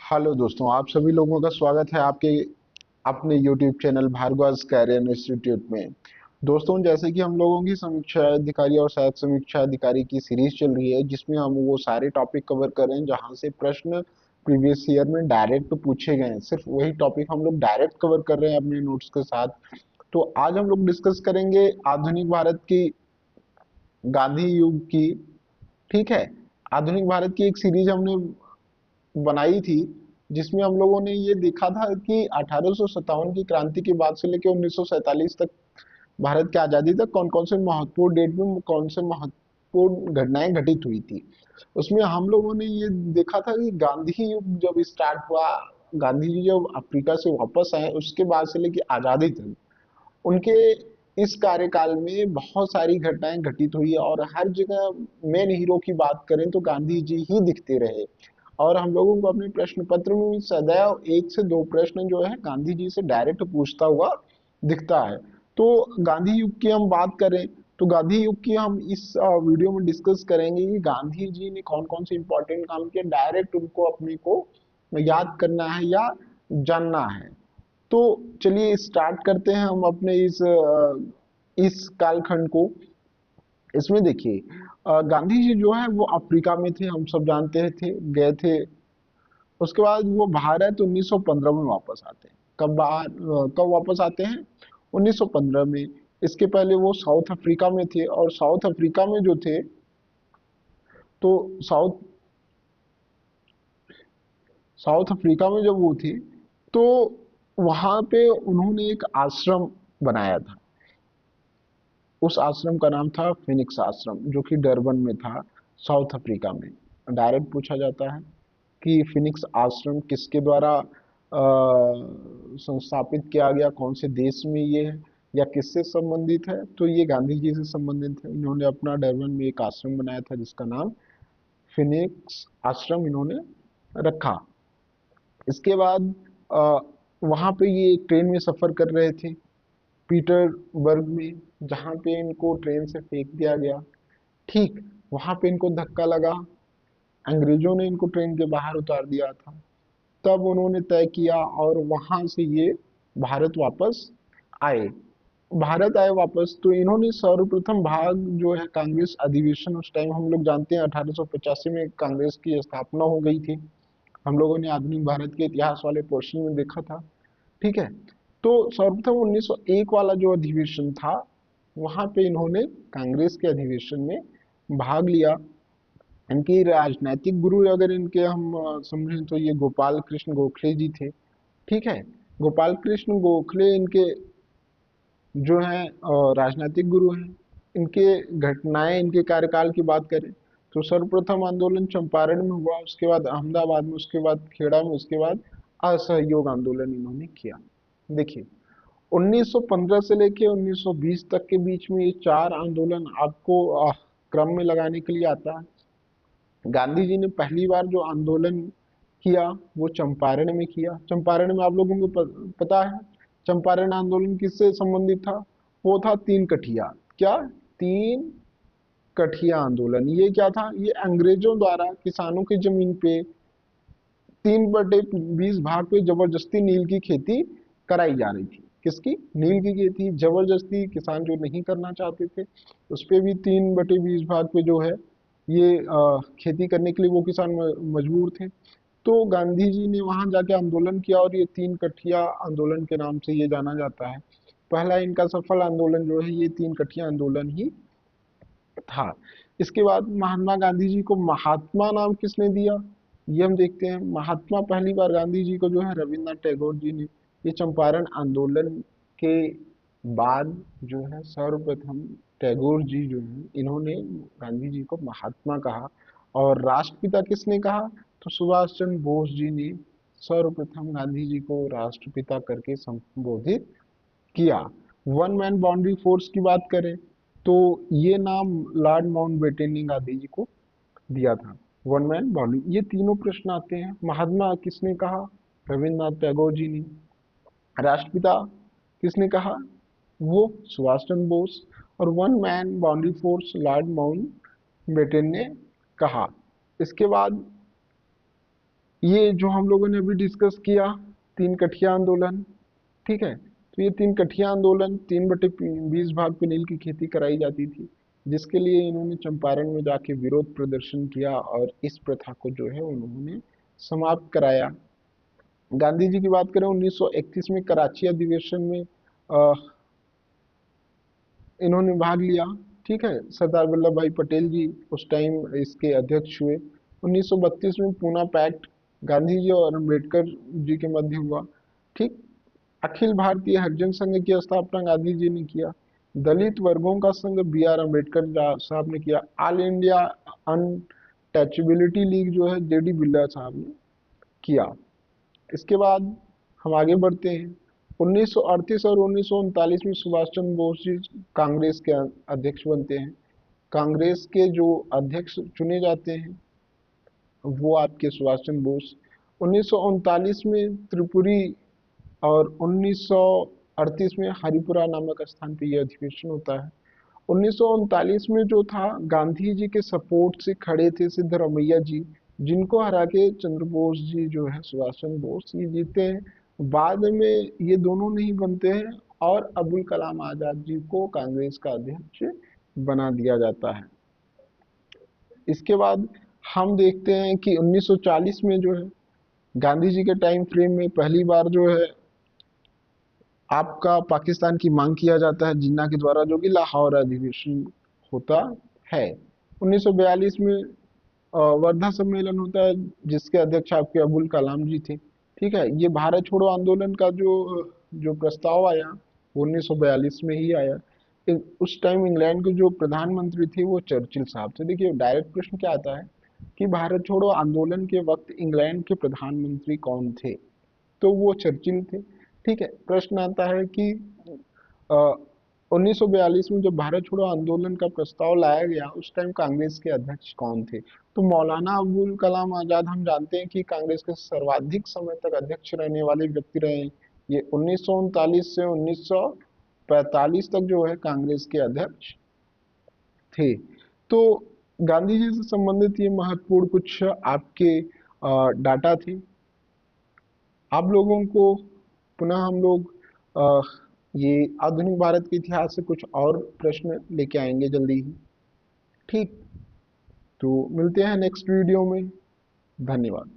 Hello दोस्तों, आप सभी लोगों का स्वागत है आपके अपने YouTube channel Bhargav career institute में। दोस्तों, जैसे कि हम लोगों की समीक्षा अधिकारी और सहायक समीक्षा अधिकारी की सीरीज चल रही है, जिसमें हम वो सारे टॉपिक कवर कर रहे हैं जहां से प्रश्न प्रीवियस ईयर में डायरेक्ट पूछे गए हैं। सिर्फ वही टॉपिक हम लोग डायरेक्ट कवर कर रहे हैं अपने नोट्स के साथ। तो आज हम लोग डिस्कस करेंगे आधुनिक भारत की, गांधी युग की। ठीक है। आधुनिक भारत की एक सीरीज हमने बनाई थी, जिसमें हम लोगों ने ये देखा था कि 1857 की क्रांति के बाद से लेकर 1947 तक भारत की आजादी तक कौन कौन से महत्वपूर्ण डेट में कौन से महत्वपूर्ण घटनाएं घटित हुई थी। उसमें हम लोगों ने ये देखा था कि गांधी युग जब स्टार्ट हुआ, गांधी जी जब अफ्रीका से वापस आए, उसके बाद से लेकर आजादी तक उनके इस कार्यकाल में बहुत सारी घटनाएं घटित हुई और हर जगह मेन हीरो की बात करें तो गांधी जी ही दिखते रहे। और हम लोगों को अपने प्रश्न पत्र में भी सदैव एक से दो प्रश्न जो है गांधी जी से डायरेक्ट पूछता हुआ दिखता है। तो गांधी युग की हम बात करें तो गांधी युग की हम इस वीडियो में डिस्कस करेंगे कि गांधी जी ने कौन कौन से इंपॉर्टेंट काम किए, डायरेक्ट उनको अपने को याद करना है या जानना है। तो चलिए स्टार्ट करते हैं हम अपने इस कालखंड को। इसमें देखिए, गांधी जी जो है वो अफ्रीका में थे, हम सब जानते थे, गए थे। उसके बाद वो भारत 1915 में वापस आते हैं। कब वापस आते हैं? 1915 में। इसके पहले वो साउथ अफ्रीका में थे, और साउथ अफ्रीका में जो थे, तो साउथ साउथ अफ्रीका में जब वो थे, तो वहां पे उन्होंने एक आश्रम बनाया था। उस आश्रम का नाम था फिनिक्स आश्रम, जो कि डरबन में था, साउथ अफ्रीका में। डायरेक्ट पूछा जाता है कि फिनिक्स आश्रम किसके द्वारा संस्थापित किया गया, कौन से देश में ये है या किससे संबंधित है, तो ये गांधी जी से संबंधित है। इन्होंने अपना डरबन में एक आश्रम बनाया था जिसका नाम फिनिक्स आश्रम इन्होंने रखा। इसके बाद अ, वहां पे ये एक ट्रेन में सफर कर रहे थे, पीटरबर्ग में, जहां पे इनको ट्रेन से फेंक दिया गया। ठीक वहां पे इनको धक्का लगा, अंग्रेजों ने इनको ट्रेन के बाहर उतार दिया था। तब उन्होंने तय किया और वहां से ये भारत वापस आए। भारत आए वापस तो इन्होंने सर्वप्रथम भाग जो है कांग्रेस अधिवेशन, उस टाइम हम लोग जानते हैं 1885 में कांग्रेस की स्थापना हो गई थी। हम लोगों ने आधुनिक भारत के इतिहास वाले पोर्शन में देखा था। ठीक है। तो सर्वप्रथम 1901 वाला जो अधिवेशन था, वहां पे इन्होंने कांग्रेस के अधिवेशन में भाग लिया। इनके राजनैतिक गुरु अगर इनके हम समझें तो ये गोपाल कृष्ण गोखले जी थे। ठीक है। गोपाल कृष्ण गोखले इनके जो है राजनीतिक गुरु हैं। इनके घटनाएं, इनके कार्यकाल की बात करें तो सर्वप्रथम आंदोलन चंपारण में हुआ, उसके बाद अहमदाबाद में, उसके बाद खेड़ा में, उसके बाद असहयोग आंदोलन इन्होंने किया। देखिए, 1915 से लेके 1920 तक के बीच में ये चार आंदोलन आपको क्रम में लगाने के लिए आता है। गांधी जी ने पहली बार जो आंदोलन किया वो चंपारण में किया। चंपारण में आप लोगों को पता है चंपारण आंदोलन किससे संबंधित था? वो था तीन कठिया। क्या? तीन कठिया आंदोलन। ये क्या था? ये अंग्रेजों द्वारा किसानों की जमीन पे 3/20 भाग पे जबरदस्ती नील की खेती कराई जा रही थी। किसकी? नील की खेती जबरदस्ती, किसान जो नहीं करना चाहते थे उस पे भी 3/20 भाग पे जो है ये खेती करने के लिए वो किसान मजबूर थे। तो गांधी जी ने वहां जाके आंदोलन किया और ये तीन कठिया आंदोलन के नाम से ये जाना जाता है। पहला इनका सफल आंदोलन जो है ये तीन कठिया आंदोलन ही था। इसके बाद महात्मा गांधी जी को महात्मा नाम किसने दिया, ये हम देखते हैं। महात्मा पहली बार गांधी जी को जो है रविन्द्रनाथ टैगोर जी ने, ये चंपारण आंदोलन के बाद जो है सर्वप्रथम टैगोर जी जो है इन्होंने गांधी जी को महात्मा कहा। और राष्ट्रपिता किसने कहा? तो सुभाष चंद्र बोस जी ने सर्वप्रथम गांधी जी को राष्ट्रपिता करके संबोधित किया। वन मैन बाउंड्री फोर्स की बात करें तो ये नाम लॉर्ड माउंटबेटन ने गांधी जी को दिया था। वन मैन बाउंड्री, ये तीनों प्रश्न आते हैं। महात्मा किसने कहा? रविन्द्रनाथ टैगोर जी ने। राष्ट्रपिता किसने कहा? वो सुभाष चंद्र बोस। और one man boundary force Lord Mountbatten ने कहा। इसके बाद ये जो हम लोगों ने अभी डिस्कस किया, 3 कठिया आंदोलन, ठीक है। तो ये 3 कठिया आंदोलन, 3/20 भाग पे नील की खेती कराई जाती थी, जिसके लिए इन्होंने चंपारण में जाके विरोध प्रदर्शन किया और इस प्रथा को जो है उन्होंने समाप्त कराया। गांधी जी की बात करें, 1931 में कराची अधिवेशन में इन्होंने भाग लिया, ठीक है। सरदार वल्लभ भाई पटेल जी उस टाइम इसके अध्यक्ष हुए। 1932 में पूना पैक्ट गांधी जी और अम्बेडकर जी के मध्य हुआ, ठीक। अखिल भारतीय हरिजन संघ की स्थापना गांधी जी ने किया। दलित वर्गों का संघ B.R. अम्बेडकर साहब ने किया। ऑल इंडिया अनटचेबिलिटी लीग जो है JD बिरला साहब ने किया। इसके बाद हम आगे बढ़ते हैं। 1938 और 1939 में सुभाष चंद्र बोस जी कांग्रेस के अध्यक्ष बनते हैं। कांग्रेस के जो अध्यक्ष चुने जाते हैं वो आपके सुभाष चंद्र बोस। 1939 में त्रिपुरी और 1938 में हरिपुरा नामक स्थान पे यह अधिवेशन होता है। 1939 में जो था, गांधी जी के सपोर्ट से खड़े थे सिद्धरमैया जी, जिनको हरा के चंद्र बोस जी जो है, सुभाष चंद्र बोस ये जीते हैं। बाद में ये दोनों नहीं बनते हैं और अबुल कलाम आजाद जी को कांग्रेस का अध्यक्ष बना दिया जाता है। इसके बाद हम देखते हैं कि 1940 में जो है, गांधी जी के टाइम फ्रेम में पहली बार जो है आपका पाकिस्तान की मांग किया जाता है जिन्ना के द्वारा, जो कि लाहौर अधिवेशन होता है। 1942 में वर्धा सम्मेलन होता है, जिसके अध्यक्ष आपके अबुल कलाम जी थे, ठीक है। ये भारत छोड़ो आंदोलन का जो जो प्रस्ताव आया, वो 1942 में ही आया। उस टाइम इंग्लैंड के जो प्रधानमंत्री थे वो चर्चिल साहब थे। देखिए डायरेक्ट प्रश्न क्या आता है कि भारत छोड़ो आंदोलन के वक्त इंग्लैंड के प्रधानमंत्री कौन थे, तो वो चर्चिल थे, ठीक है। प्रश्न आता है कि 1942 में जब भारत छोड़ो आंदोलन का प्रस्ताव लाया गया, उस टाइम कांग्रेस के अध्यक्ष कौन थे, तो मौलाना अबुल कलाम आजाद हम जानते हैं कि कांग्रेस के सर्वाधिक समय तक अध्यक्ष रहने वाले व्यक्ति रहे हैं। ये 1939 से 1945 तक जो है कांग्रेस के अध्यक्ष थे। तो गांधी जी से संबंधित ये महत्वपूर्ण कुछ आपके डाटा थे। आप लोगों को पुनः हम लोग अ, ये आधुनिक भारत के इतिहास से कुछ और प्रश्न लेके आएंगे जल्दी ही, ठीक। तो मिलते हैं नेक्स्ट वीडियो में। धन्यवाद।